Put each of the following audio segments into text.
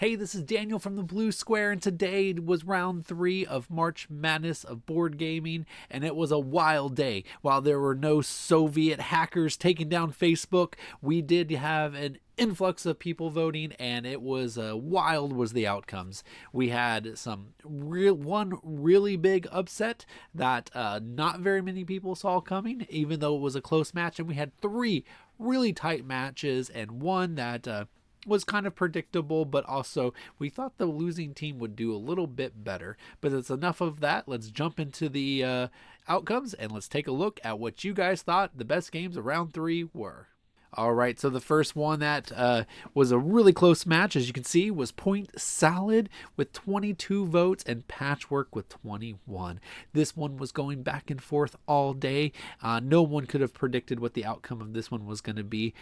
Hey, this is Daniel from the Blue Square, and today was round 3 of March Madness of board gaming, and it was a wild day. While there were no Soviet hackers taking down Facebook, we did have an influx of people voting, and it was wild was the outcomes. We had one really big upset that not very many people saw coming, even though it was a close match, and we had 3 really tight matches and one that was kind of predictable, but also we thought the losing team would do a little bit better. But it's enough of that. Let's jump into the outcomes and let's take a look at what you guys thought the best games of round 3 were. All right, so the first one that was a really close match, as you can see, was Point Salad with 22 votes and Patchwork with 21. This one was going back and forth all day. No one could have predicted what the outcome of this one was going to be.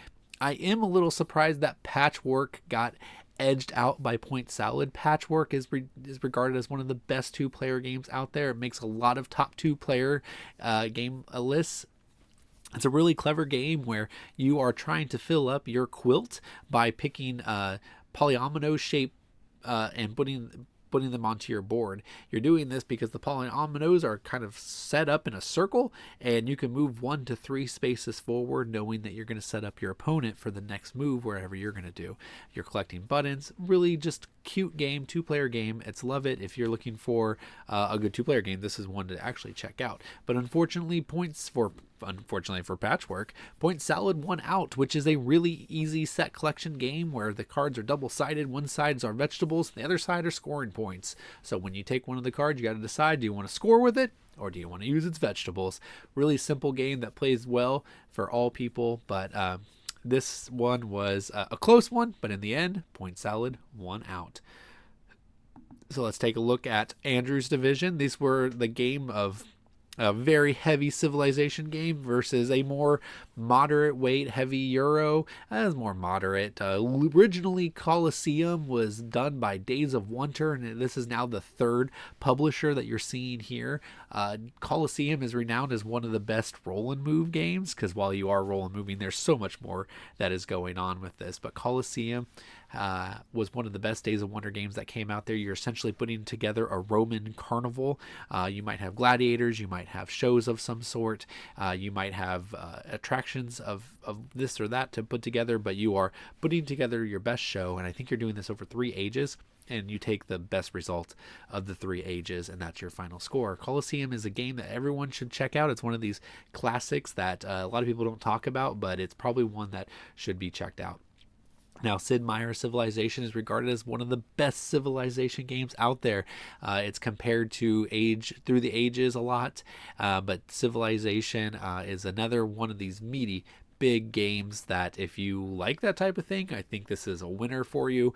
I am a little surprised that Patchwork got edged out by Point Salad. Patchwork is regarded as one of the best 2-player games out there. It makes a lot of top 2-player game lists. It's a really clever game where you are trying to fill up your quilt by picking polyomino shape and putting them onto your board. You're doing this because the polyominoes are kind of set up in a circle, and you can move 1 to 3 spaces forward, knowing that you're going to set up your opponent for the next move wherever you're going to do. You're collecting buttons. Really just cute game, 2-player game. Love it. If you're looking for a good 2-player game, this is one to actually check out. But unfortunately for Patchwork, Point Salad won out, which is a really easy set collection game where the cards are double-sided. One side are vegetables, the other side are scoring points. So when you take one of the cards, you got to decide, do you want to score with it or do you want to use its vegetables? Really simple game that plays well for all people, but this one was a close one, but in the end, Point Salad won out. So let's take a look at Andrew's division. These were the game of a very heavy Civilization game versus a more moderate weight heavy Euro. As more moderate. Originally, Colosseum was done by Days of Wonder, and this is now the 3rd publisher that you're seeing here. Colosseum is renowned as one of the best roll and move games, because while you are roll and moving, there's so much more that is going on with this. But Colosseum was one of the best Days of Wonder games that came out there. You're essentially putting together a Roman carnival. You might have gladiators, you might have shows of some sort, you might have attractions of this or that to put together, but you are putting together your best show, and I think you're doing this over 3 ages. And you take the best result of the 3 ages, and that's your final score. Colosseum is a game that everyone should check out. It's one of these classics that a lot of people don't talk about, but it's probably one that should be checked out. Now, Sid Meier's Civilization is regarded as one of the best Civilization games out there. It's compared to Age Through the Ages a lot, but Civilization is another one of these meaty, big games that if you like that type of thing, I think this is a winner for you.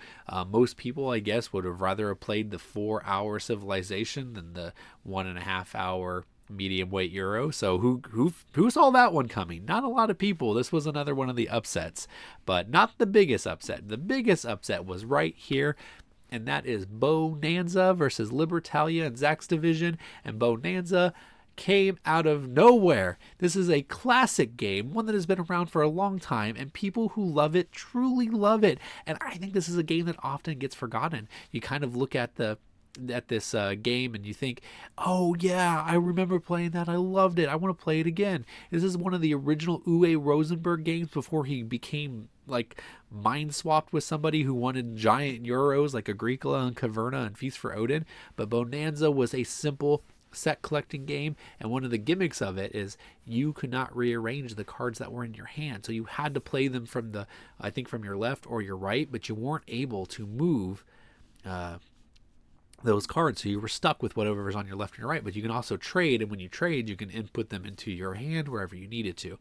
Most people, I guess, would have rather have played the 4-hour Civilization than the 1.5-hour medium weight Euro. So who saw that one coming? Not a lot of people. This was another one of the upsets, but not the biggest upset. The biggest upset was right here, and that is Bonanza versus Libertalia in Zach's division, and Bonanza came out of nowhere. This is a classic game, one that has been around for a long time, and people who love it truly love it. And I think this is a game that often gets forgotten. You kind of look at this game and you think, oh yeah, I remember playing that, I loved it, I want to play it again. This is one of the original Uwe Rosenberg games before he became like mind swapped with somebody who wanted giant Euros like Agricola and Caverna and Feast for Odin. But Bonanza was a simple set collecting game, and one of the gimmicks of it is you could not rearrange the cards that were in your hand, so you had to play them from your left or your right, but you weren't able to move those cards, so you were stuck with whatever was on your left and your right. But you can also trade, and when you trade, you can input them into your hand wherever you needed to.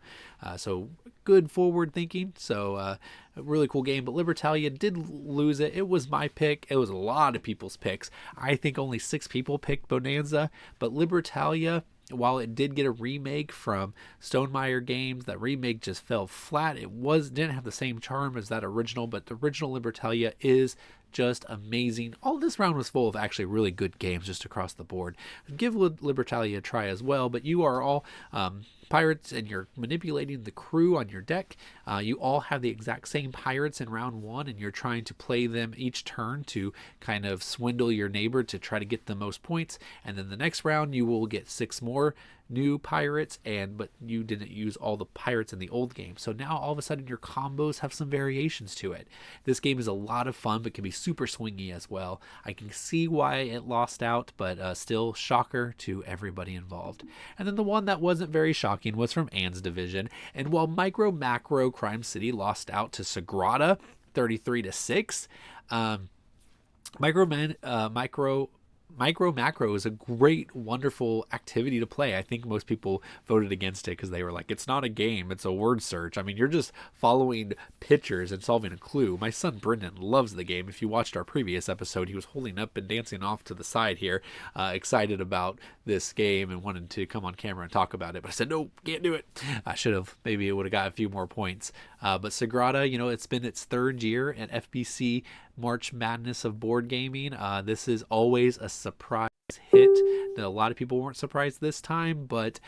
So good forward thinking. So a really cool game. But Libertalia did lose it. It was my pick. It was a lot of people's picks. I think only 6 people picked Bonanza, but Libertalia, while it did get a remake from Stonemaier Games, that remake just fell flat. It didn't have the same charm as that original, but the original Libertalia is just amazing. All this round was full of actually really good games just across the board. Give Libertalia a try as well, but you are all pirates and you're manipulating the crew on your deck. You all have the exact same pirates in round one, and you're trying to play them each turn to kind of swindle your neighbor to try to get the most points. And then the next round, you will get 6 more new pirates, but you didn't use all the pirates in the old game. So now all of a sudden your combos have some variations to it. This game is a lot of fun, but can be super swingy as well. I can see why it lost out, but still shocker to everybody involved. And then the one that wasn't very shocking was from Anne's division. And while Micro Macro Crime City lost out to Sagrada 33-6, Micro Macro is a great, wonderful activity to play. I think most people voted against it because they were like, it's not a game, it's a word search. I mean, you're just following pictures and solving a clue. My son Brendan loves the game. If you watched our previous episode, he was holding up and dancing off to the side here, excited about this game and wanted to come on camera and talk about it. But I said, no, can't do it. I should have. Maybe it would have got a few more points. But Sagrada, it's been its 3rd year at FBC March Madness of board gaming. This is always a surprise hit. A lot of people weren't surprised this time, but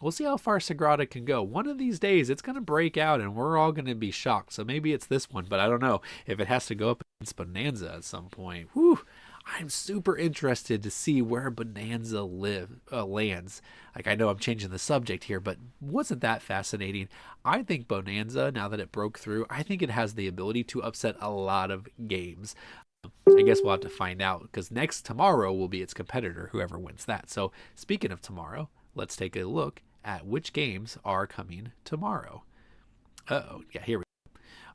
we'll see how far Sagrada can go. One of these days, it's going to break out, and we're all going to be shocked. So maybe it's this one, but I don't know if it has to go up against Bonanza at some point. Whew. I'm super interested to see where Bonanza lands. Like, I know I'm changing the subject here, but wasn't that fascinating? I think Bonanza, now that it broke through, I think it has the ability to upset a lot of games. I guess we'll have to find out, because tomorrow will be its competitor, whoever wins that. So speaking of tomorrow, let's take a look at which games are coming tomorrow. Yeah, here we go.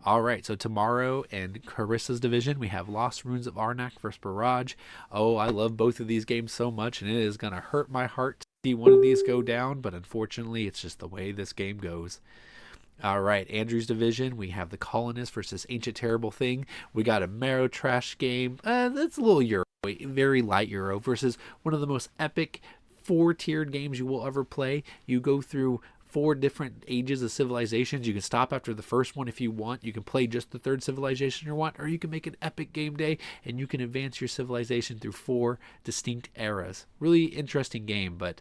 All right, so tomorrow in Carissa's division, we have Lost Ruins of Arnak versus Barrage. Oh, I love both of these games so much, and it is going to hurt my heart to see one of these go down, but unfortunately, it's just the way this game goes. All right, Andrew's division, we have the Colonist versus Ancient Terrible Thing. We got a Marrow Trash game. That's a little Euro, very light Euro, versus one of the most epic 4-tiered games you will ever play. You go through 4 different ages of civilizations. You can stop after the first one if you want. You can play just the 3rd civilization you want, or you can make an epic game day and you can advance your civilization through 4 distinct eras. Really interesting game, but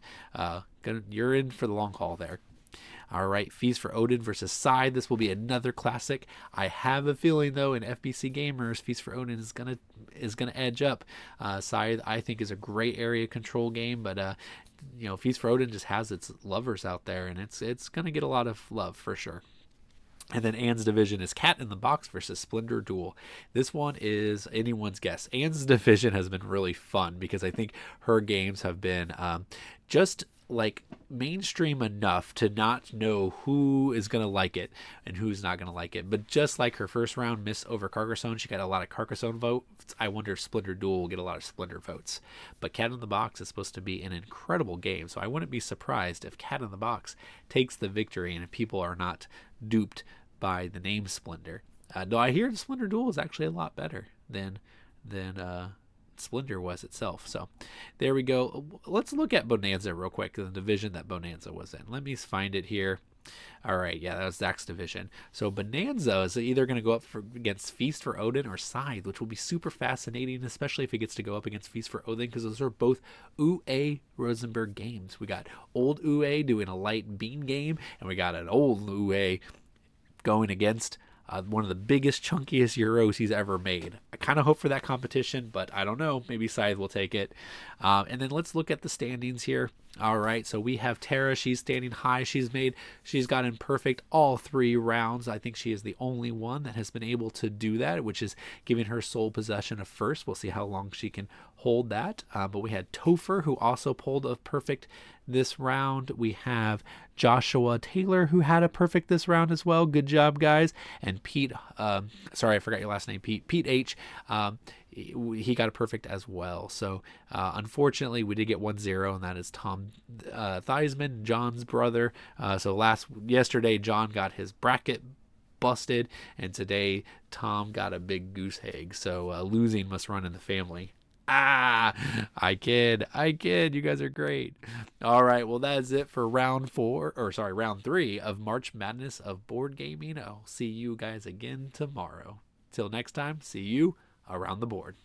you're in for the long haul there. All right, Feast for Odin versus Scythe. This will be another classic. I have a feeling, though, in FBC Gamers, Feast for Odin is gonna edge up. Scythe, I think, is a great area control game, but Feast for Odin just has its lovers out there, and it's gonna get a lot of love for sure. And then Anne's division is Cat in the Box versus Splendor Duel. This one is anyone's guess. Anne's division has been really fun because I think her games have been just like mainstream enough to not know who is going to like it and who's not going to like it. But just like her first round miss over Carcassonne, she got a lot of Carcassonne votes. I wonder if Splendor Duel will get a lot of Splendor votes. But Cat in the Box is supposed to be an incredible game, so I wouldn't be surprised if Cat in the Box takes the victory and if people are not duped by the name Splendor. Though I hear the Splendor Duel is actually a lot better than Splendor was itself. So there we go. Let's look at Bonanza real quick, the division that Bonanza was in. Let me find it here. All right, yeah, that was Zach's division. So Bonanza is either going to go up against Feast for Odin or Scythe, which will be super fascinating, especially if it gets to go up against Feast for Odin, because those are both Uwe Rosenberg games. We got old Uwe doing a light bean game, and we got an old Uwe going against one of the biggest, chunkiest Euros he's ever made. I kind of hope for that competition, but I don't know. Maybe Scythe will take it. And then let's look at the standings here. All right, so we have Tara. She's standing high. She's gotten perfect all 3 rounds. I think she is the only one that has been able to do that, which is giving her sole possession of first. We'll see how long she can hold that. But we had Topher, who also pulled a perfect this round. We have Joshua Taylor, who had a perfect this round as well. Good job, guys. And Pete, sorry, I forgot your last name, Pete. Pete H. He got a perfect as well. So unfortunately, we did get 1-0, and that is Tom Theismann, John's brother. So yesterday, John got his bracket busted, and today Tom got a big goose egg. So losing must run in the family. I kid. You guys are great. All right, well, that's it for round 3 of March Madness of board gaming. I'll see you guys again tomorrow. Till next time, see you around the board.